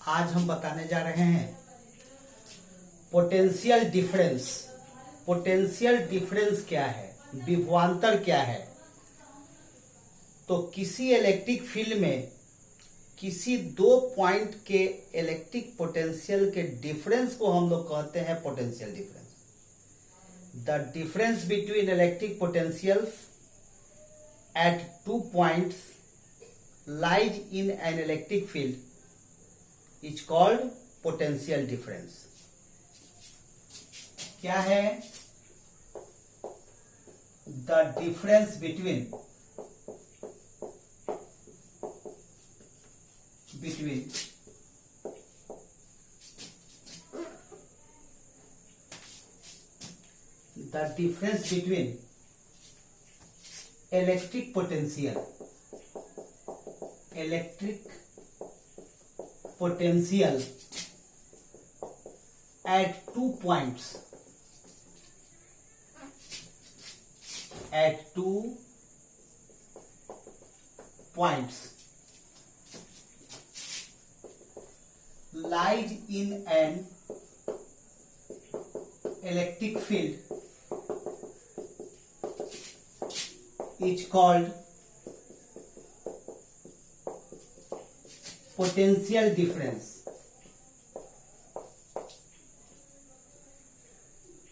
आज हम बताने जा रहे हैं पोटेंशियल डिफरेंस। पोटेंशियल डिफरेंस क्या है, विभवांतर क्या है। तो किसी इलेक्ट्रिक फील्ड में किसी दो पॉइंट के इलेक्ट्रिक पोटेंशियल के डिफरेंस को हम लोग कहते हैं potential difference. The difference between electric potentials at two points lies in an electric field is called potential difference। क्या है? The difference between electric potential at two points lies in an electric field is called potential difference।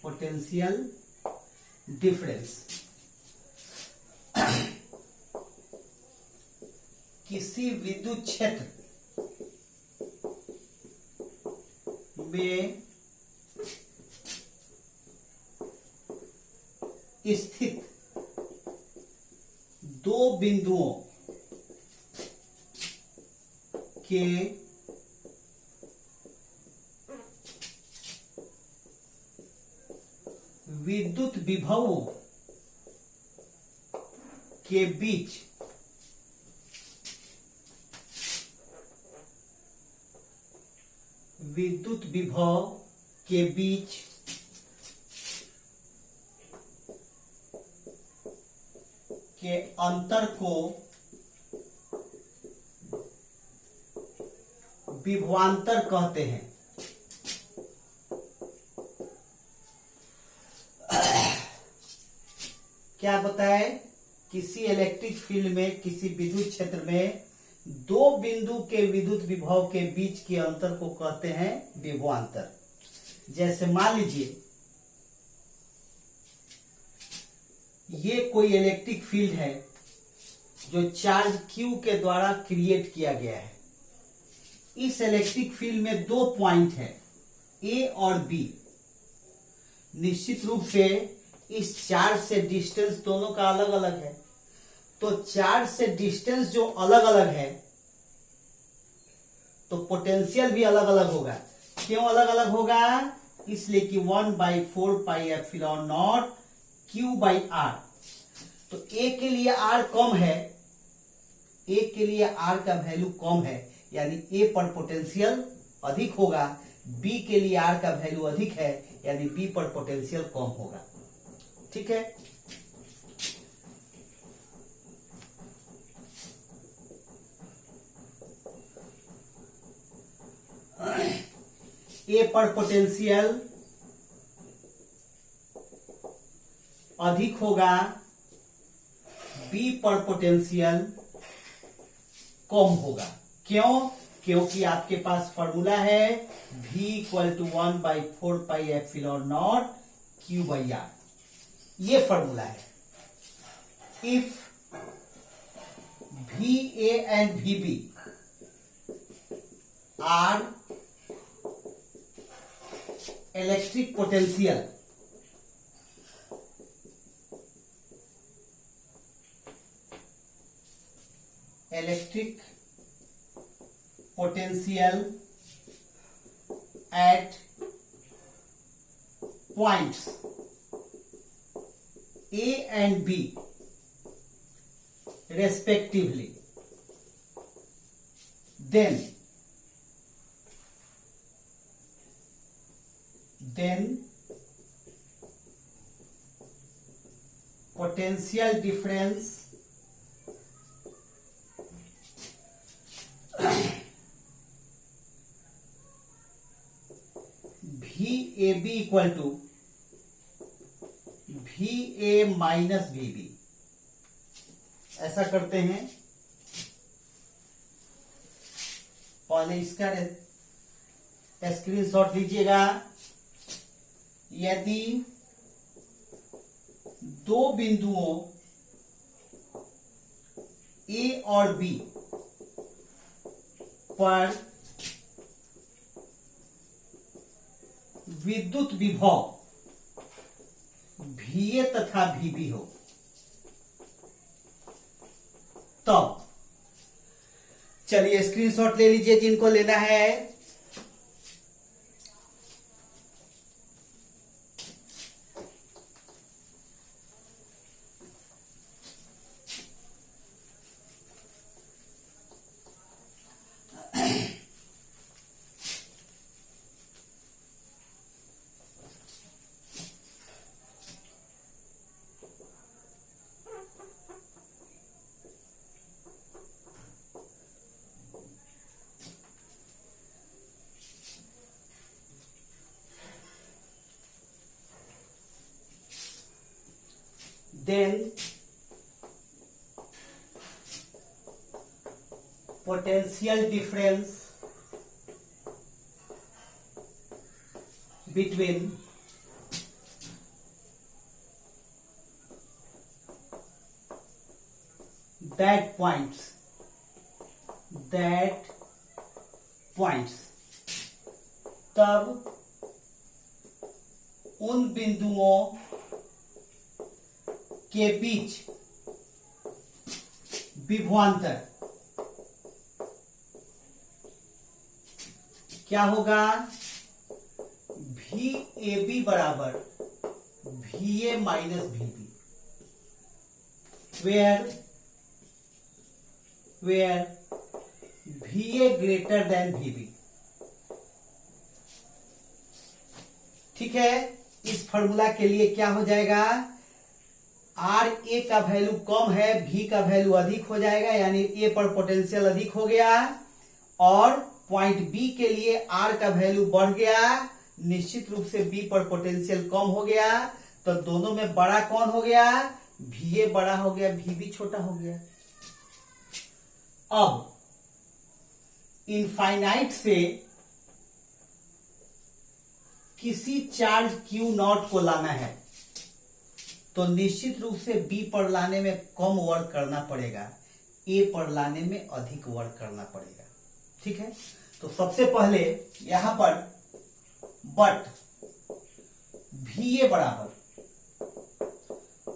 Potential difference किसी विद्युत क्षेत्र में स्थित दो बिंदुओं के विद्युत विभवों के बीच के अंतर को विभवांतर कहते हैं। क्या बताए? किसी इलेक्ट्रिक फील्ड में किसी विद्युत क्षेत्र में दो बिंदु के विद्युत विभव के बीच के अंतर को कहते हैं विभवांतर। जैसे मान लीजिए ये कोई इलेक्ट्रिक फील्ड है जो चार्ज Q के द्वारा क्रिएट किया गया है। इस इलेक्ट्रिक फील्ड में दो पॉइंट है A और B। निश्चित रूप से इस चार्ज से डिस्टेंस दोनों का अलग अलग है, तो चार्ज से डिस्टेंस जो अलग अलग है तो पोटेंशियल भी अलग अलग होगा। क्यों अलग अलग होगा? इसलिए कि 1/4πε0 Q/R। तो A के लिए R कम है, A के लिए R का वैल्यू कम है, यानी A पर पोटेंशियल अधिक होगा। B के लिए R का वैल्यू अधिक है, यानी B पर पोटेंशियल कम होगा। ठीक है। A पर पोटेंशियल अधिक होगा, B पर पोटेंशियल कम होगा। क्यों? क्योंकि आपके पास फॉर्मूला है V = 1/4πε0 Q/R। ये फॉर्मूला है। If VA and VB are electric potential at points A and B respectively, then potential difference a b equal to v a minus v b. ऐसा करते हैं, पहले इसका स्क्रीनशॉट लीजिएगा। यदि दो बिंदुओं ए और बी पर विद्युत विभव VA तथा VB हो, तब चलिए स्क्रीनशॉट ले लीजिए जिनको लेना है। Then potential difference between that points तब उन बिंदुओं के बीच विभवांतर क्या होगा? वी ए बी बराबर v a minus v b, where v a greater than v b. ठीक है, इस फॉर्मूला के लिए क्या हो जाएगा? आर ए का वैल्यू कम है, भी का वैल्यू अधिक हो जाएगा, यानी ए पर पोटेंशियल अधिक हो गया, और पॉइंट बी के लिए आर का वैल्यू बढ़ गया, निश्चित रूप से बी पर पोटेंशियल कम हो गया, तो दोनों में बड़ा कौन हो गया? भी ए बड़ा हो गया, भी बी छोटा हो गया। अब इनफाइनाइट से किसी चार्ज क्यू नॉट को लाना है, तो निश्चित रूप से बी पर लाने में कम वर्क करना पड़ेगा, ए पर लाने में अधिक वर्क करना पड़ेगा। ठीक है, तो सबसे पहले यहां पर बट वी ए बराबर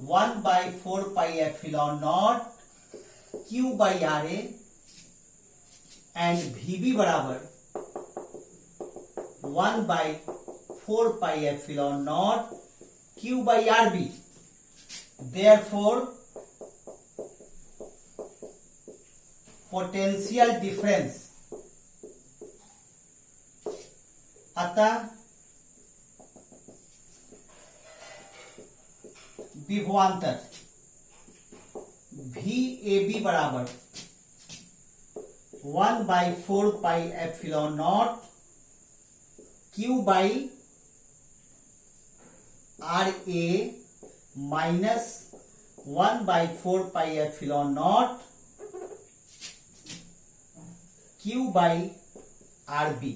1/4πε0 Q by are A, and V B बराबर 1/4πε0 Q by R B. Therefore, potential difference, अतः विभवांतर वी ए बी बराबर 1/4πε0 Q by are A minus 1/4πε0 Q by R B.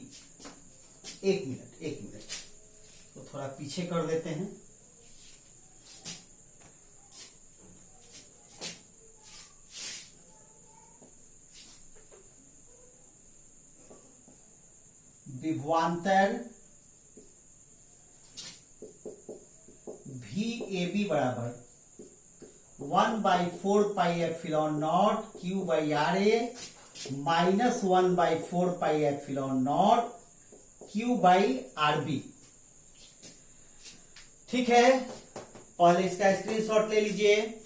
एक मिनट तो थोड़ा पीछे कर देते हैं। विभवांतर वी ए बी बराबर 1/4πε0 Q by are A minus 1/4πε0 Q by R B. ठीक है, पहले इसका स्क्रीनशॉट ले लीजिए।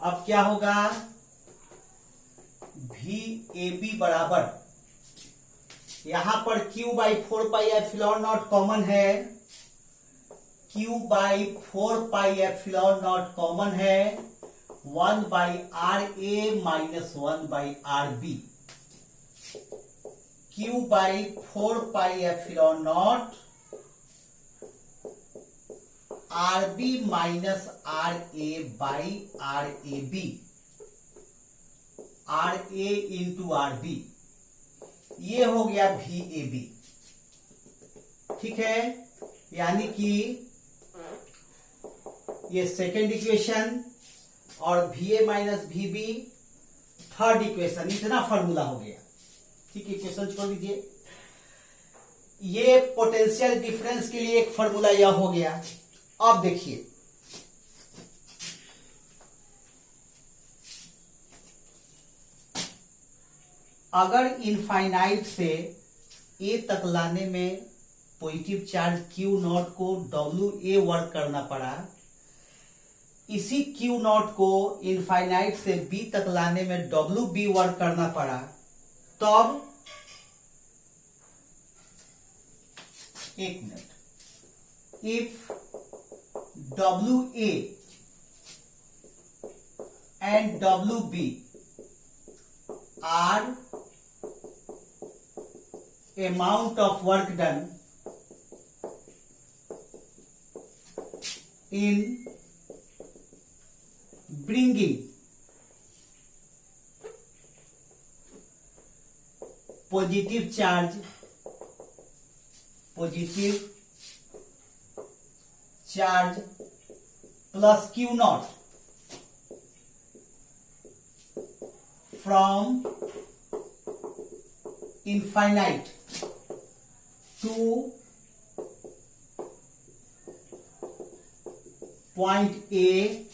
अब क्या होगा? भी ए बी बराबर, यहां पर Q बाई 4πε0 कॉमन है, Q बाई 4πε0 कॉमन है, 1 by are A minus 1 by R B, Q by 4πε0 R B minus R A by R A B, R A into R B, ये हो गया भी A B. ठीक है, यानी कि ये सेकेंड इक्वेशन और भी ए माइनस भी बी थर्ड इक्वेशन, इतना फॉर्मूला हो गया। ठीक है, इक्वेशन छोड़ दीजिए, ये पोटेंशियल डिफरेंस के लिए एक फॉर्मूला यह हो गया। अब देखिए, अगर इनफाइनाइट से ए तक लाने में पॉजिटिव चार्ज Q नॉट को डब्ल्यू ए वर्क करना पड़ा, इसी Q नॉट को इनफाइनाइट से B तक लाने में डब्ल्यू बी वर्क करना पड़ा, तब एक minute, if W A and W B are amount of work done in bringing positive charge plus Q naught from infinite to point A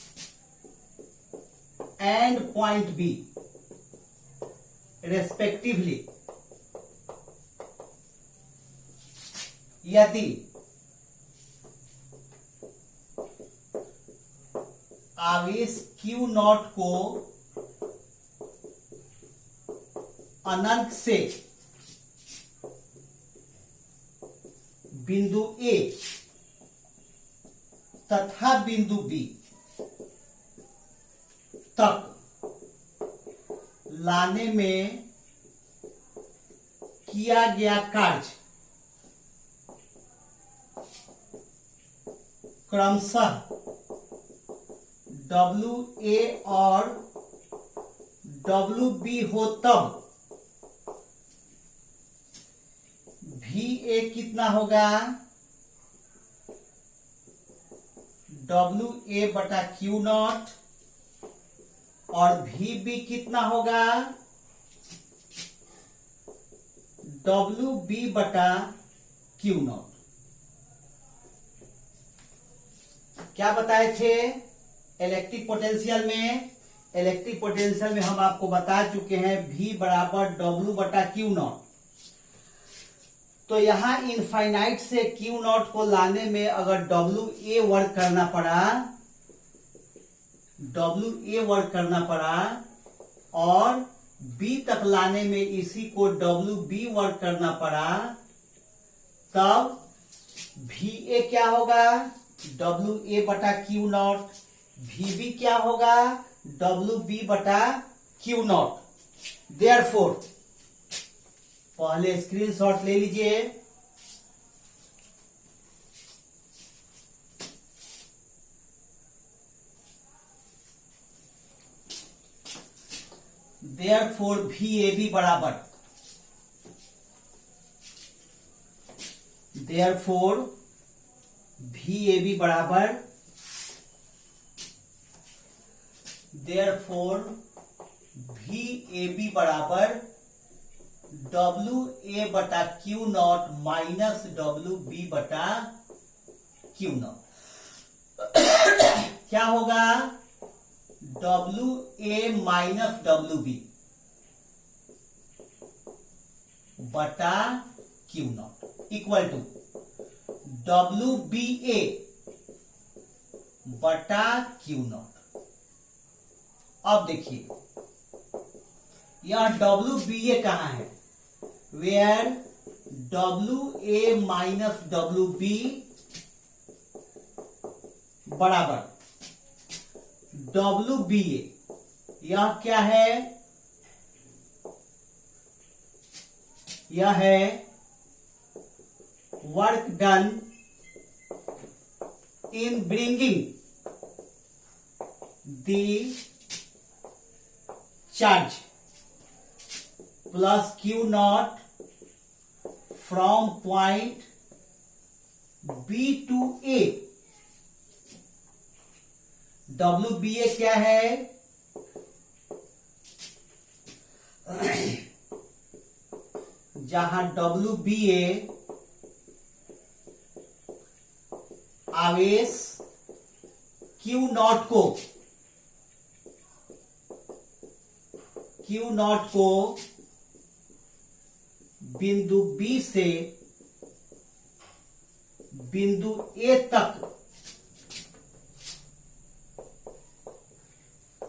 and point B respectively, यदि आवेश Q not को अनंत से बिंदु ए तथा बिंदु बी तक लाने में किया गया कार्य क्रमशः डब्ल्यू ए और डब्ल्यू बी हो, तब भी ए कितना होगा, डब्ल्यू ए बटा क्यू नॉट, और भी बी कितना होगा, डब्ल्यू बी बटा क्यू नॉट। क्या बताए थे इलेक्ट्रिक पोटेंशियल में? इलेक्ट्रिक पोटेंशियल में हम आपको बता चुके हैं भी बराबर डब्ल्यू बटा क्यू नॉट। तो यहां इनफाइनाइट से Q नॉट को लाने में अगर डब्ल्यू ए वर्क करना पड़ा और B तक लाने में इसी को डब्ल्यू बी वर्क करना पड़ा, तब भी ए क्या होगा, डब्ल्यू ए बटा क्यू नॉट, भी बी क्या होगा, डब्ल्यू बी बटा क्यू नॉट। देयरफॉर पहले स्क्रीनशॉट ले लीजिए, देयरफॉर भी ए बी बराबर, देयरफॉर भी ए बी बराबर, देयरफॉर भी ए बी बराबर डब्ल्यू ए बटा Q naught minus W B बटा क्यू नॉट। क्या होगा, W A minus W B बटा Q naught equal to W B A बटा क्यू नॉट। अब देखिए यह डब्ल्यू बी ए कहां है, where W A minus W B बराबर डब्ल्यू बी ए, यह क्या है, यह है work done in bringing the charge plus Q naught from point B to A. W B A क्या है, जहां डब्ल्यू बी ए आवेश क्यू नॉट को बिंदु बी से बिंदु ए तक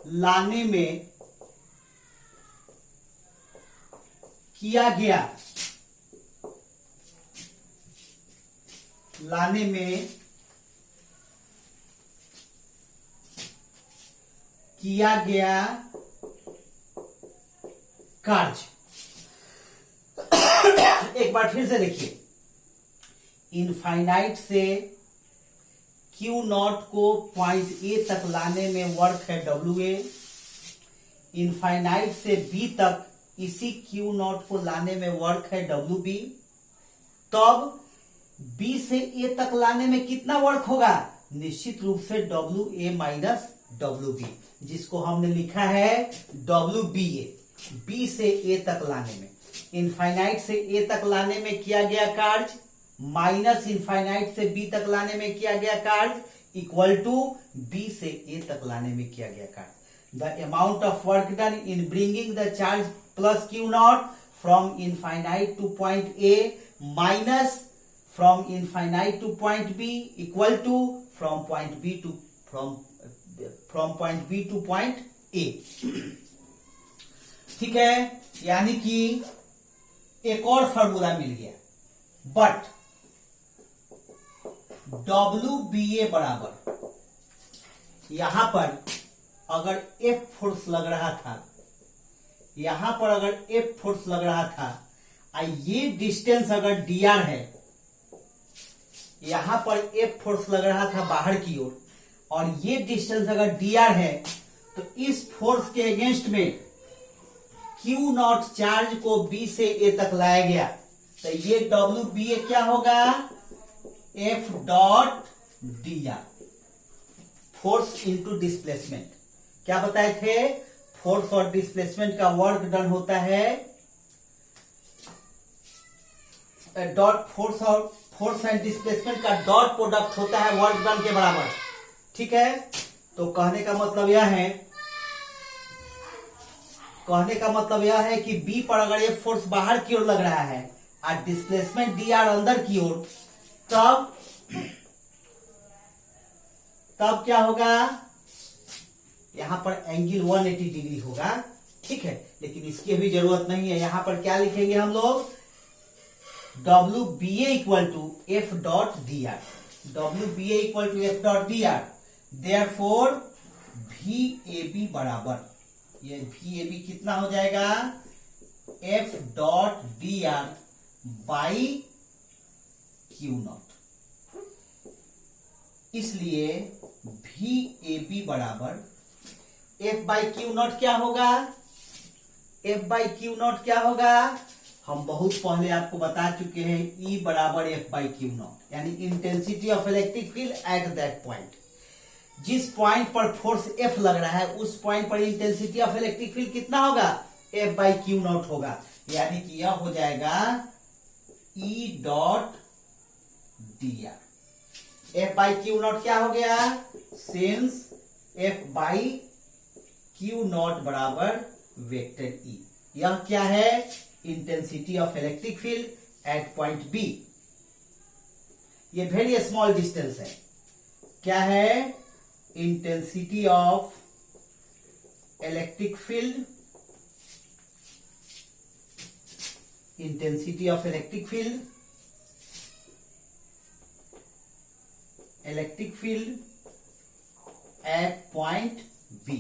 लाने में किया गया, कार्य। एक बार फिर से देखिए, इनफाइनाइट से क्यू नॉट को पॉइंट ए तक लाने में वर्क है डब्ल्यू ए, इनफाइनाइट से बी तक इसी क्यू नॉट को लाने में वर्क है डब्ल्यू बी। तब बी से ए तक लाने में कितना वर्क होगा, निश्चित रूप से W A minus W B, जिसको हमने लिखा है डब्ल्यू बी ए। बी से ए तक लाने में, इनफाइनाइट से ए तक लाने में किया गया कार्य माइनस इनफाइनाइट से बी तक लाने में किया गया कार्य इक्वल टू बी से ए तक लाने में किया गया कार्य। The amount of work done in bringing the charge plus Q naught from infinite to point a minus from infinite to point b equal to from point B to point a. ठीक है, यानी कि एक और formula मिल गया, but W B ए बराबर यहां पर अगर एफ फोर्स लग रहा था, यहां पर अगर एफ फोर्स लग रहा था, ये डिस्टेंस अगर डी आर है, यहां पर एफ फोर्स लग रहा था बाहर की ओर, और ये डिस्टेंस अगर डी आर है, तो इस फोर्स के अगेंस्ट में क्यू नॉट चार्ज को बी से ए तक लाया गया, तो ये डब्ल्यू बी ए क्या होगा, F dot D R, force into displacement. क्या बताए थे, फोर्स और डिस्प्लेसमेंट का वर्क डन होता है डॉट, फोर्स एंड डिस्प्लेसमेंट का डॉट प्रोडक्ट होता है वर्क डन के बराबर। ठीक है, तो कहने का मतलब यह है कि बी पर अगर ये फोर्स बाहर की ओर लग रहा है और डिस्प्लेसमेंट डी आर अंदर की ओर, तब क्या होगा, यहां पर एंगल 180 डिग्री होगा। ठीक है, लेकिन इसकी अभी जरूरत नहीं है। यहां पर क्या लिखेंगे हम लोग, W B A equal to F dot D R, W B A equal to F dot D R, therefore V A B बराबर, ये वी ए बी कितना हो जाएगा, F dot D R by Q naught. इसलिए V A B बराबर F by Q naught क्या होगा, F by Q naught क्या होगा, हम बहुत पहले आपको बता चुके हैं, E बराबर एफ बाई क्यू नॉट, यानी intensity of electric field at that point. जिस पॉइंट पर फोर्स F लग रहा है, उस पॉइंट पर इंटेंसिटी ऑफ इलेक्ट्रिक फील्ड कितना होगा, एफ बाई क्यू नॉट होगा, यानी कि यह हो जाएगा E dot D r. F by Q naught क्या हो गया, since f by Q naught बराबर वेक्टर E। यह क्या है, intensity of electric field at point b. ये वेरी स्मॉल डिस्टेंस है। क्या है, intensity of electric field intensity of electric field at point b,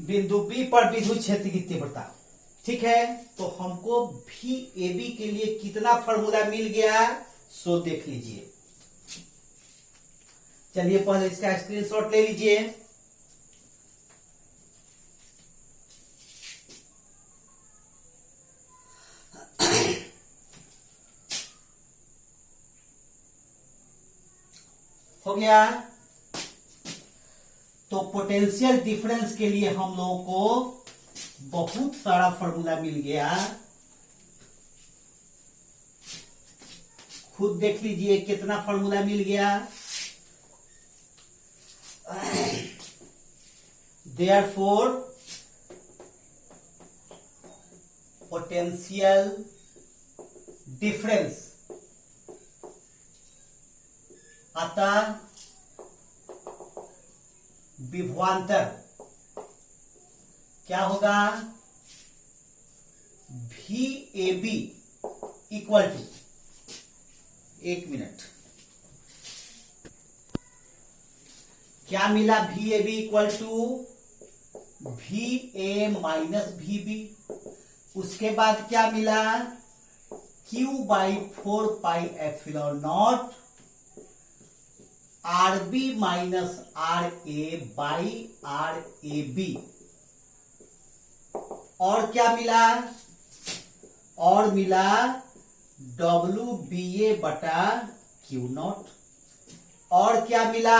बिंदु बी पर विद्युत क्षेत्र की तीव्रता। ठीक है, तो हमको भी ए बी के लिए कितना फॉर्मूला मिल गया सो देख लीजिए। चलिए पहले इसका स्क्रीनशॉट ले लीजिए। हो गया। तो पोटेंशियल डिफरेंस के लिए हम लोगों को बहुत सारा फॉर्मूला मिल गया। खुद देख लीजिए कितना फॉर्मूला मिल गया। देयरफॉर पोटेंशियल डिफरेंस, अतः विभवांतर क्या होगा, भी ए बी इक्वल टू, एक मिनट, क्या मिला, भी ए बी इक्वल टू भी ए माइनस भी बी। उसके बाद क्या मिला, Q by 4 epsilon naught r B minus R A by R A b. और क्या मिला, और मिला डब्ल्यू बी ए बटा क्यू नॉट। और क्या मिला,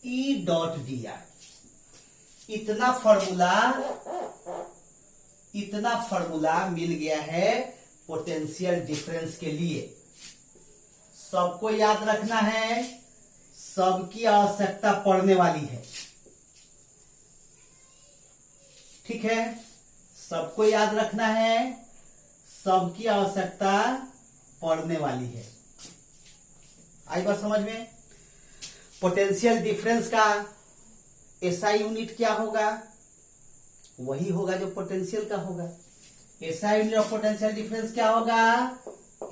ई डॉट डी आर। इतना फॉर्मूला मिल गया है पोटेंशियल डिफरेंस के लिए। सबको याद रखना है, सबकी आवश्यकता पड़ने वाली है। ठीक है, सबको याद रखना है, सबकी आवश्यकता पड़ने वाली है। आई बात समझ में। पोटेंशियल डिफरेंस का एसआई यूनिट क्या होगा, वही होगा जो पोटेंशियल का होगा। SI unit of potential difference क्या होगा,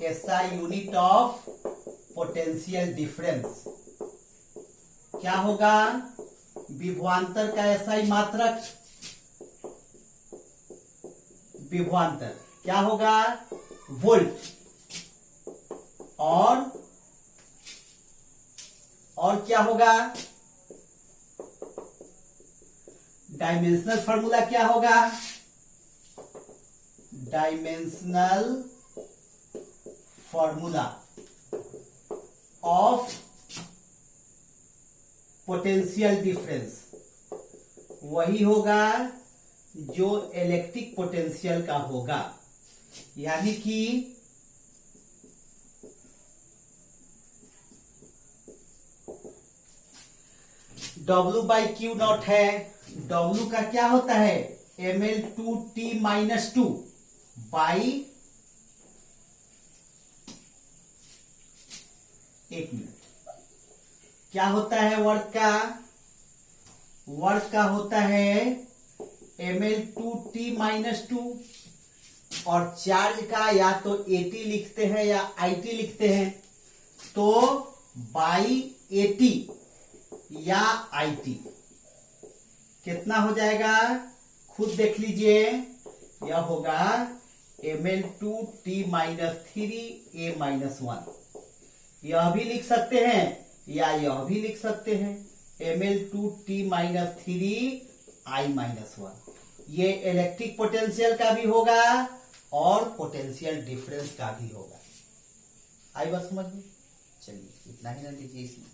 SI unit of potential difference क्या होगा, विभवांतर का एसआई मात्रक। विभवांतर क्या होगा, वोल्ट। और क्या होगा, डायमेंशनल फॉर्मूला क्या होगा, dimensional formula of potential difference वही होगा जो इलेक्ट्रिक पोटेंशियल का होगा। यानी कि W बाई क्यू नॉट है। W का क्या होता है, ml2t माइनस 2 बाई, एक मिनट, क्या होता है वर्क का, वर्क का होता है ml2t माइनस 2, और चार्ज का या तो AT लिखते हैं या IT लिखते हैं, तो बाई AT या IT कितना हो जाएगा, खुद देख लीजिए। यह होगा ml2t माइनस 3 a माइनस 1। यह भी लिख सकते हैं या यह भी लिख सकते हैं, ml2t माइनस 3 i माइनस 1। ये इलेक्ट्रिक पोटेंशियल का भी होगा और पोटेंशियल डिफरेंस का भी होगा। आई बात समझ में। चलिए इतना ही ना लीजिए इसमें।